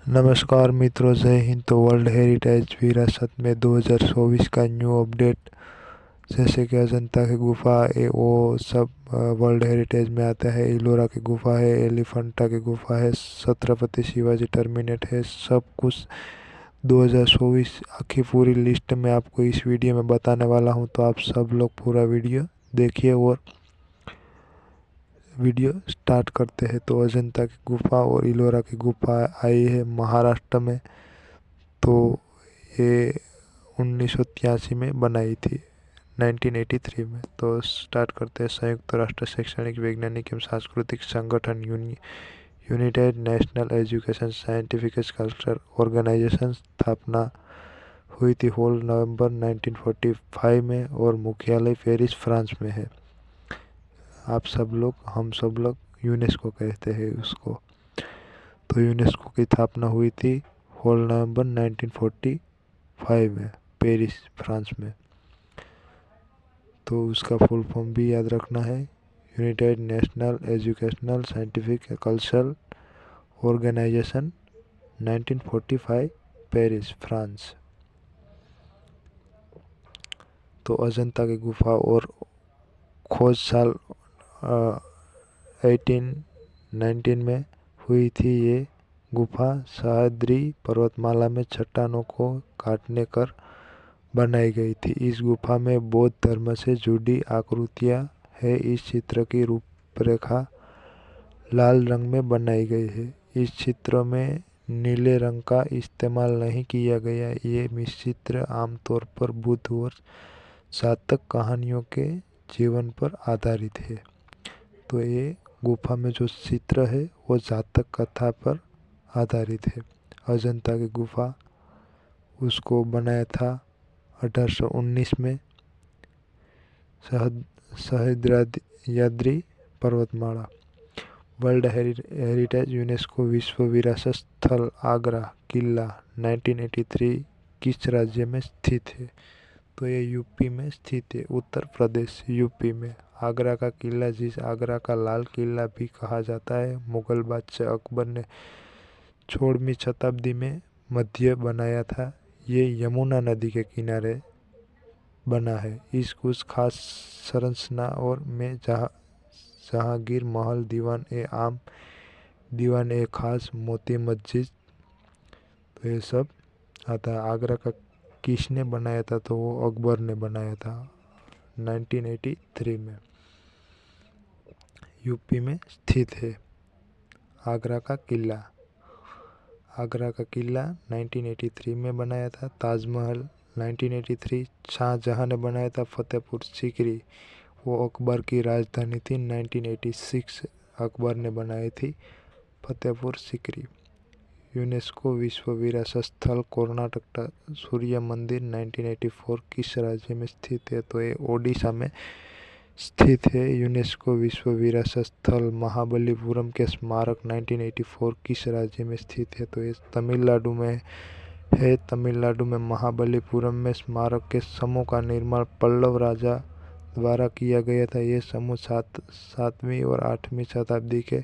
नमस्कार मित्रों, जय हिंद। तो वर्ल्ड हेरिटेज विरासत में 2024 का न्यू अपडेट, जैसे कि अजंता की गुफा है वो सब वर्ल्ड हेरिटेज में आता है। इलोरा की गुफा है, एलिफेंटा की गुफा है, छत्रपति शिवाजी टर्मिनेट है, सब कुछ 2024 आखिर पूरी लिस्ट में आपको इस वीडियो में बताने वाला हूं। तो आप सब लोग पूरा वीडियो देखिए और वीडियो स्टार्ट करते हैं। तो अजंता की गुफा और इलोरा की गुफा आई है महाराष्ट्र में। तो ये 1983 में बनाई थी, 1983 में। तो स्टार्ट करते हैं। संयुक्त राष्ट्र शैक्षणिक वैज्ञानिक एवं सांस्कृतिक संगठन United National education scientific culture organisation स्थापना हुई थी होल नवंबर 1945 में और मुख्यालय पेरिस फ्रांस में है। आप सब लोग, हम सब लोग यूनेस्को कहते हैं उसको। तो यूनेस्को की स्थापना हुई थी होल नवंबर 1945 में पेरिस फ्रांस में। तो उसका फुल फॉर्म भी याद रखना है, United National educational scientific cultural organisation 1945 Paris France. तो अजंता की गुफा और खोज साल 1819 में हुई थी। ये गुफा सह्याद्री पर्वतमाला में चट्टानों को काटने कर बनाई गई थी। इस गुफा में बौद्ध धर्म से जुड़ी आकृतियां है। इस चित्र की रूपरेखा लाल रंग में बनाई गई है। इस चित्र में नीले रंग का इस्तेमाल नहीं किया गया। ये चित्र आमतौर पर बुद्ध और जातक कहानियों के जीवन पर आधारित है। तो ये गुफा में जो चित्र है वो जातक कथा पर आधारित है। अजंता की गुफा उसको बनाया था 1819 में सह्याद्री पर्वतमाला। वर्ल्ड हेरिटेज यूनेस्को विश्व विरासत स्थल आगरा किला 1983 किस राज्य में स्थित है? तो ये यूपी में स्थित है, उत्तर प्रदेश यूपी में। आगरा का किला, जिस आगरा का लाल किला भी कहा जाता है, मुगल बादशाह अकबर ने 16वीं शताब्दी में मध्य बनाया था। ये यमुना नदी के किनारे बना है। इस कुछ खास संरचना और में जहांगीर महल, दीवान ए खास, मोती मस्जिद, तो ये सब आता है। आगरा का किसने बनाया था? तो वो अकबर ने बनाया था 1983 में। यूपी में स्थित है आगरा का किला। आगरा का किला 1983 में बनाया था। ताजमहल 1983 शाहजहां ने बनाया था। फतेहपुर सीकरी वो अकबर की राजधानी थी। 1986 अकबर ने बनाई थी फतेहपुर सीकरी। यूनेस्को विश्व विरासत स्थल कर्नाटक का सूर्य मंदिर 1984 किस राज्य में स्थित है? तो ये ओडिशा में स्थित है। यूनेस्को विश्व विरासत स्थल महाबलीपुरम के स्मारक 1984 किस राज्य में स्थित है? तो ये तमिलनाडु में है। तमिलनाडु में महाबलीपुरम में स्मारक के समूह का निर्माण पल्लव राजा द्वारा किया गया था। ये समूह 7वीं और 8वीं शताब्दी के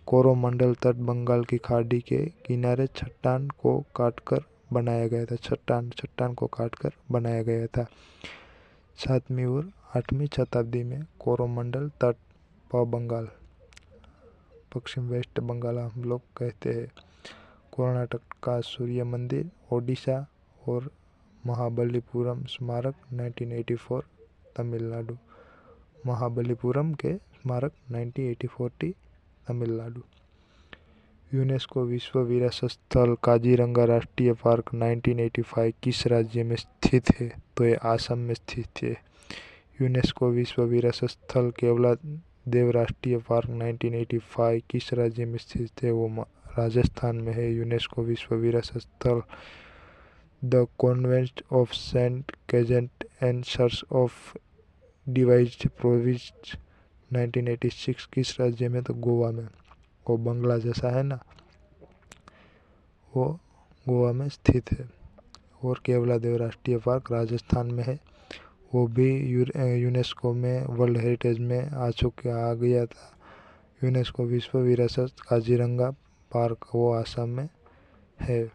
कोरोमंडल तट बंगाल की खाड़ी के किनारे चट्टान को काटकर बनाया गया था। चट्टान को काटकर बनाया गया था। 7वीं और 8वीं शताब्दी में कोरोमंडल तट बंगाल, पश्चिम वेस्ट बंगाल हम लोग कहते हैं। कर्नाटक का सूर्य मंदिर ओडिशा और महाबलीपुरम स्मारक 1984 तमिलनाडु। महाबलीपुरम के स्मारक 1984 तमिलनाडु। यूनेस्को विश्व विरासत स्थल काजीरंगा राष्ट्रीय पार्क 1985 किस राज्य में स्थित है? तो ये आसम में स्थित है। यूनेस्को विश्व विरासत स्थल केवला देव राष्ट्रीय पार्क 1985 किस राज्य में स्थित है? वो राजस्थान में है। यूनेस्को विश्व विरासत स्थल द कॉन्वेंट ऑफ सेंट केजेंट and church of divine province 1986 किस राज्य में? तो गोवा में। वो बंगला जैसा है ना, वो गोवा में स्थित है। और केवला देव राष्ट्रीय पार्क राजस्थान में है। वो भी यूनेस्को में वर्ल्ड हेरिटेज में आ गया था। यूनेस्को विश्व विरासत काजीरंगा पार्क वो आसाम में है?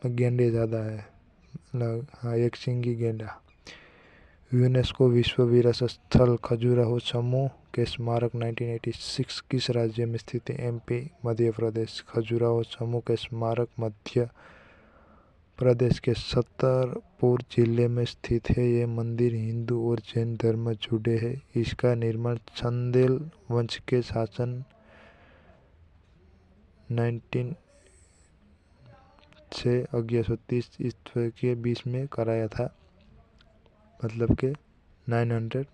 गेंडे ज़्यादा है, हाँ, एक सींगी गेंडा। यूनेस्को विश्व विरासत स्थल खजुराहो समूह के स्मारक 1986 किस राज्य में स्थित है? एमपी, मध्य प्रदेश। खजुराहो समूह के स्मारक मध्य प्रदेश के छतरपुर जिले में स्थित है। ये मंदिर हिंदू और जैन धर्म जुड़े है। इसका निर्माण चंदेल वंश के शासन 19 से 1130 ईस्वी के बीच में कराया था, मतलब के 900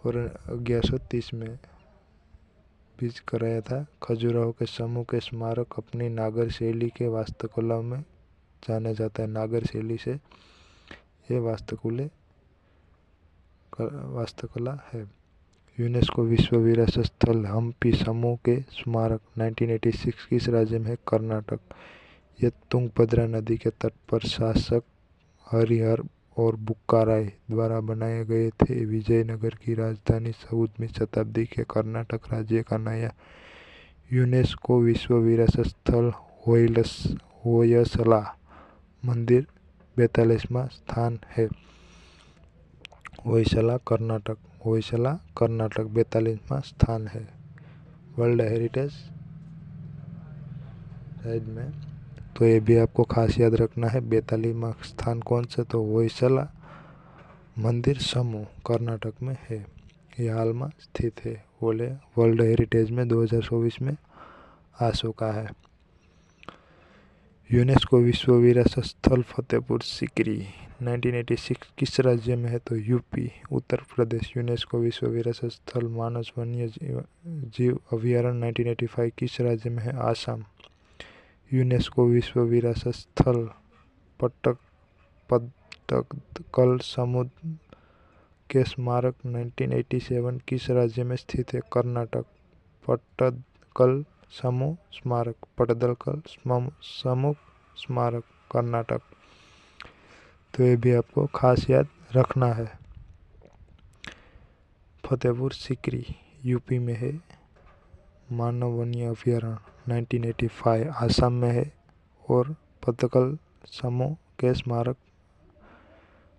और 1130 में बीच कराया था। खजुराहो के समूह के स्मारक अपनी नागर शैली के वास्तुकला में जाना जाता है। नागर शैली से ये वास्तुकला है। यूनेस्को विश्व विरासत स्थल हम्पी समूह के स्मारक 1986 किस राज्य में है? कर्नाटक। ये तुंगभद्रा नदी के तट पर शासक हरिहर और बुक्काराय द्वारा बनाए गए थे। विजयनगर की राजधानी 14वीं शताब्दी के कर्नाटक राज्य का नया यूनेस्को विश्व विरासत स्थल होयसला मंदिर 42वां स्थान है। होयसला कर्नाटक 42वां स्थान है वर्ल्ड हेरिटेज साइट में। तो ये भी आपको खास याद रखना है। 42वां स्थान कौन सा? तो होयसला मंदिर समूह कर्नाटक में है। ये हाल में स्थित है। वर्ल्ड हेरिटेज में 2024 में आ चुका है। यूनेस्को विश्व विरासत स्थल फतेहपुर सीकरी 1986 किस राज्य में है? तो यूपी, उत्तर प्रदेश। यूनेस्को विश्व विरासत स्थल मानस वन्य जीव अभयारण्य 1985 किस राज्य में है? आसाम। यूनेस्को विश्व विरासत स्थल पट्टदकल समुद्र के स्मारक 1987 किस राज्य में स्थित है? कर्नाटक। पट्टदकल समूह स्मारक, पट्टदकल समूह स्मारक कर्नाटक। तो ये भी आपको खास याद रखना है। फतेहपुर सीकरी यूपी में है। मानव वन्य अभयारण्य 1985 आसाम में है और पट्टदकल समूह के स्मारक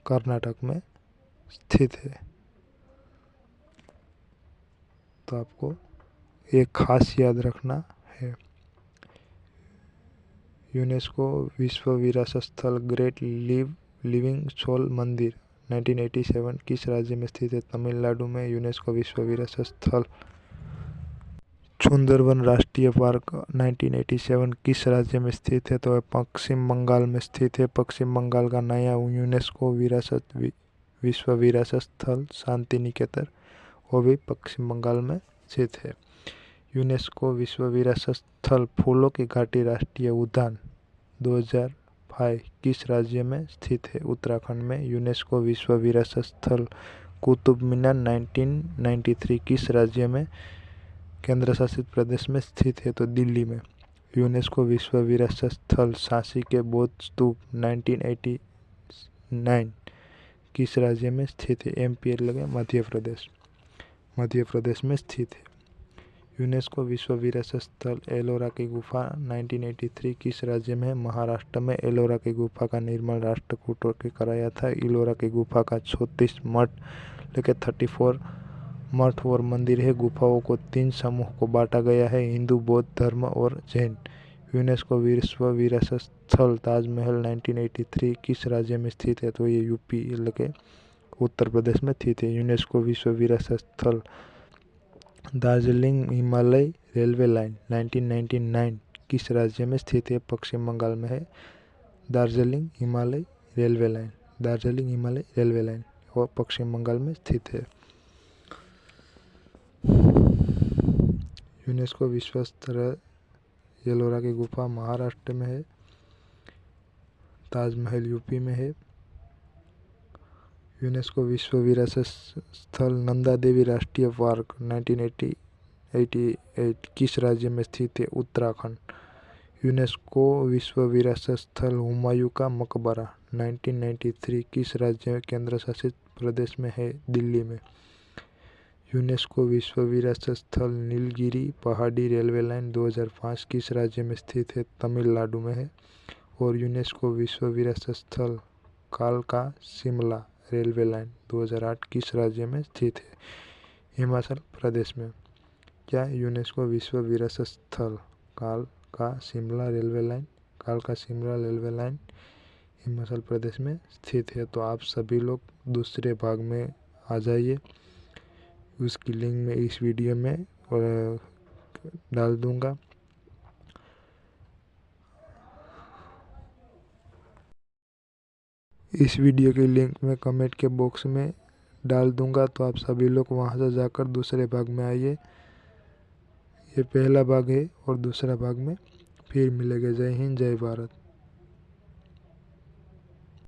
कर्नाटक में स्थित है। तो आपको एक खास याद रखना है। यूनेस्को विश्व विरासत स्थल ग्रेट लिविंग सोल मंदिर 1987 किस राज्य में स्थित है? तमिलनाडु में। यूनेस्को विश्व विरासत स्थल सुंदरवन राष्ट्रीय पार्क 1987 किस राज्य में स्थित है? तो पश्चिम बंगाल में स्थित है। पश्चिम बंगाल का नया यूनेस्को विश्व विरासत स्थल शांति निकेतन, वो भी पश्चिम बंगाल में स्थित है। यूनेस्को विश्व विरासत स्थल फूलों की घाटी राष्ट्रीय उद्यान 2005 किस राज्य में स्थित है? उत्तराखंड में। यूनेस्को विश्व विरासत स्थल कुतुब मीनार 1993 किस राज्य में केंद्र शासित प्रदेश में स्थित है? तो दिल्ली में। यूनेस्को विश्व विरासत स्थल सांची के बौद्ध स्तूप 1989 किस राज्य में स्थित है? एमपी लगे मध्य प्रदेश में स्थित है। यूनेस्को विश्व विरासत स्थल एलोरा की गुफा 1983 किस राज्य में है? महाराष्ट्र में। एलोरा की गुफा का निर्माण राष्ट्रकूटों ने कराया था। एलोरा की गुफा का 34 मठ लेके 34 मठ और मंदिर है। गुफाओं को 3 समूह को बांटा गया है, हिंदू, बौद्ध धर्म और जैन। यूनेस्को विश्व विरासत स्थल ताजमहल 1983 किस राज्य में स्थित है? तो ये यूपी लगे उत्तर प्रदेश में स्थित है। यूनेस्को विश्व विरासत स्थल दार्जिलिंग हिमालय रेलवे लाइन 1999 किस राज्य में स्थित है? पश्चिम बंगाल में है। दार्जिलिंग हिमालय रेलवे लाइन और पश्चिम बंगाल में स्थित है। यूनेस्को विश्व स्थल एलोरा की गुफा महाराष्ट्र में है। ताजमहल यूपी में है। यूनेस्को विश्व विरासत स्थल नंदा देवी राष्ट्रीय पार्क 1988 किस राज्य में स्थित है? उत्तराखंड। यूनेस्को विश्व विरासत स्थल हुमायूं का मकबरा 1993 किस राज्य में केंद्र शासित प्रदेश में है? दिल्ली में। यूनेस्को विश्व विरासत स्थल नीलगिरी पहाड़ी रेलवे लाइन 2005 किस राज्य में स्थित है? तमिलनाडु में है। और यूनेस्को विश्व विरासत स्थल कालका शिमला रेलवे लाइन 2008 किस राज्य में स्थित है? हिमाचल प्रदेश में। क्या यूनेस्को विश्व विरासत स्थल कालका शिमला रेलवे लाइन हिमाचल प्रदेश में स्थित है? तो आप सभी लोग दूसरे भाग में आ जाइए। उसकी लिंक मैं इस वीडियो में डाल दूंगा। इस वीडियो की लिंक मैं कमेंट के बॉक्स में डाल दूंगा, तो आप सभी लोग वहां से जाकर दूसरे भाग में आइए। ये पहला भाग है और दूसरा भाग में फिर मिलेगा। जय हिंद, जय भारत।